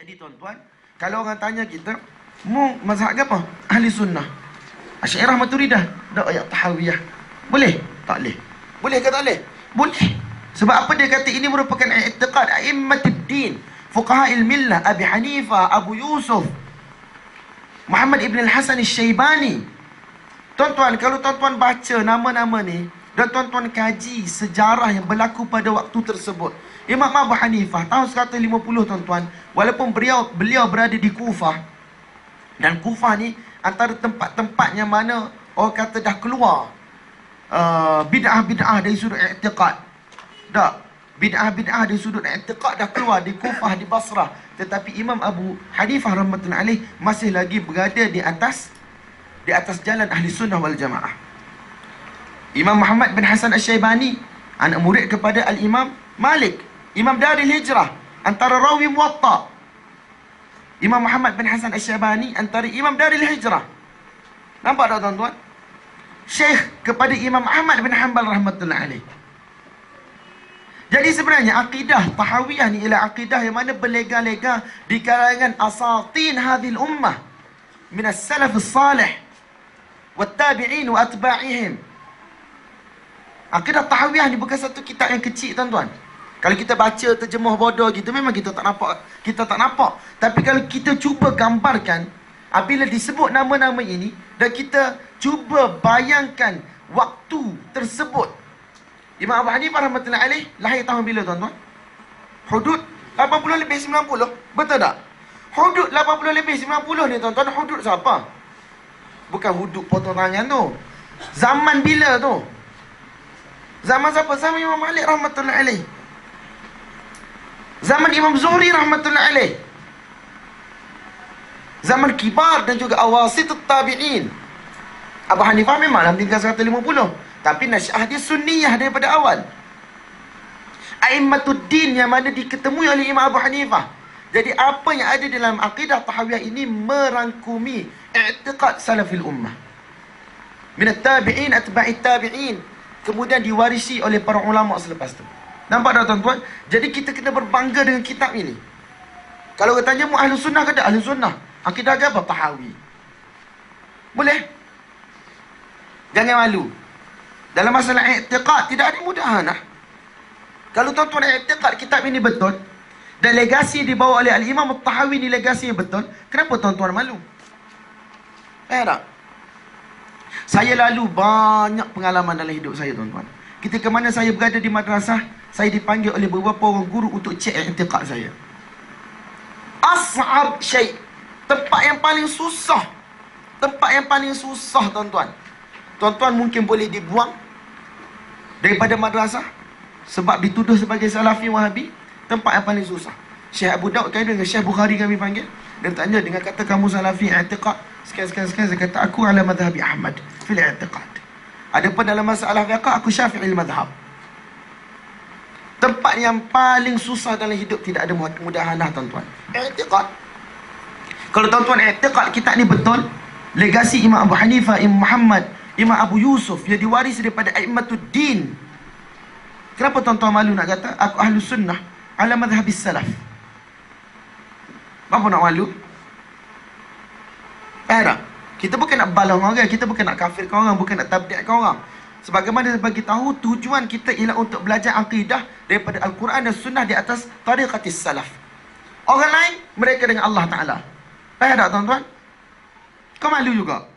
Jadi tuan-tuan, kalau orang tanya kita, mu mazhab apa? Ahli sunnah. Asy'ariyah Maturidah, dak ayat tahawiyah. Boleh? Tak boleh. Boleh ke tak boleh? Boleh. Sebab apa dia kata ini merupakan i'tiqad a'immatid-din, fuqaha'il millah, Abi Hanifah, Abu Yusuf, Muhammad ibn al-Hasan al-Syaibani. Tuan-tuan, kalau tuan-tuan baca nama-nama ni dan tuan-tuan kaji sejarah yang berlaku pada waktu tersebut, Imam Abu Hanifah tahun 150 tuan-tuan, walaupun beliau berada di Kufah, dan Kufah ni antara tempat-tempat yang mana orang kata dah keluar bid'ah-bid'ah dari sudut i'tiqad. Tak, bid'ah-bid'ah dari sudut i'tiqad dah keluar di Kufah, di Basrah. Tetapi Imam Abu Hanifah rahmatullahi alaih masih lagi berada di atas jalan ahli sunnah wal jamaah. Imam Muhammad bin Hasan al-Syaibani, anak murid kepada al-Imam Malik, Imam Daril Hijrah, antara rawi Muwatta. Imam Muhammad bin Hasan al-Syaibani antara Imam Daril Hijrah. Nampak tak tuan-tuan? Syekh kepada Imam Ahmad bin Hanbal rahmatullahi alaih. Jadi sebenarnya akidah Tahawiyah ni ialah akidah yang mana berlega-lega di kalangan asatin hadhil ummah min as-salaf as-salih wat tabi'in wa atba'ihim. Akidah Tahawiyah ni bukan satu kitab yang kecil tuan-tuan. Kalau kita baca terjemah bodoh gitu memang kita tak nampak. Tapi kalau kita cuba gambarkan, apabila disebut nama-nama ini dan kita cuba bayangkan waktu tersebut, Imam Abu Hanifah rahmatullahi alaih lahir tahun bila tuan-tuan? Hudud 80 lebih 90. Betul tak? Hudud 80 lebih 90 ni tuan-tuan, hudud siapa? Bukan hudud potong tangan tu. Zaman bila tu? Zaman siapa? Zaman Imam Malik rahmatullahi alaih. Zaman Imam Zuhri rahmatullahi alaih. Zaman kibar dan juga awasitut tabi'in. Abu Hanifah memanglah meninggal 150, tapi nasy'ah dia sunniyah daripada awal. A'immatud-din yang mana diketemui oleh Imam Abu Hanifah. Jadi apa yang ada dalam akidah Tahawiyah ini merangkumi i'tiqad salafil ummah. Minat tabi'in, atba'it tabi'in. Kemudian diwarisi oleh para ulama selepas itu. Nampak tak tuan-tuan? Jadi kita kena berbangga dengan kitab ini. Kalau kita tanya mu ahli sunnah ke tak? Ahli sunnah. Akidah apa? Tahawi. Boleh? Jangan malu. Dalam masalah i'tiqad tidak ada mudahanah. Kalau tuan-tuan i'tiqad kitab ini betul dan legasi dibawa oleh Al-Imam At-Tahawi ni legasi yang betul, kenapa tuan-tuan malu? Tak? Saya lalu banyak pengalaman dalam hidup saya tuan-tuan. Ketika mana saya berada di madrasah, saya dipanggil oleh beberapa orang guru untuk cek i'tiqad saya. As'ab syai', tempat yang paling susah. Tempat yang paling susah tuan-tuan. Tuan-tuan mungkin boleh dibuang daripada madrasah sebab dituduh sebagai salafi wahabi. Tempat yang paling susah. Syekh Abu Daud kaitan dengan Syekh Bukhari kami panggil dan tanya dengan kata kamu salafi i'tiqad. Sekian saya kata aku ala madhhabi Ahmad fil i'tiqad. Adapun dalam masalah fiqh aku Syafi'i madhhab. Tempat yang paling susah dalam hidup tidak ada mudahanah tuan-tuan. I'tiqad. Kalau tuan-tuan i'tiqad kitab ni betul, legasi Imam Abu Hanifah, Imam Muhammad, Imam Abu Yusuf yang diwarisi daripada a'immatud-din. Kenapa tuan-tuan malu nak kata aku ahlus sunnah ala madhhabis salaf? Apa nak malu? Tak. Kita bukan nak balang orang, kita bukan nak kafirkan orang, bukan nak tabdi'kan orang. Sebagaimana bagi tahu tujuan kita ialah untuk belajar akidah daripada Al-Quran dan Sunnah di atas tariqatis salaf. Orang lain mereka dengan Allah Ta'ala. Tak tuan-tuan? Kau malu juga.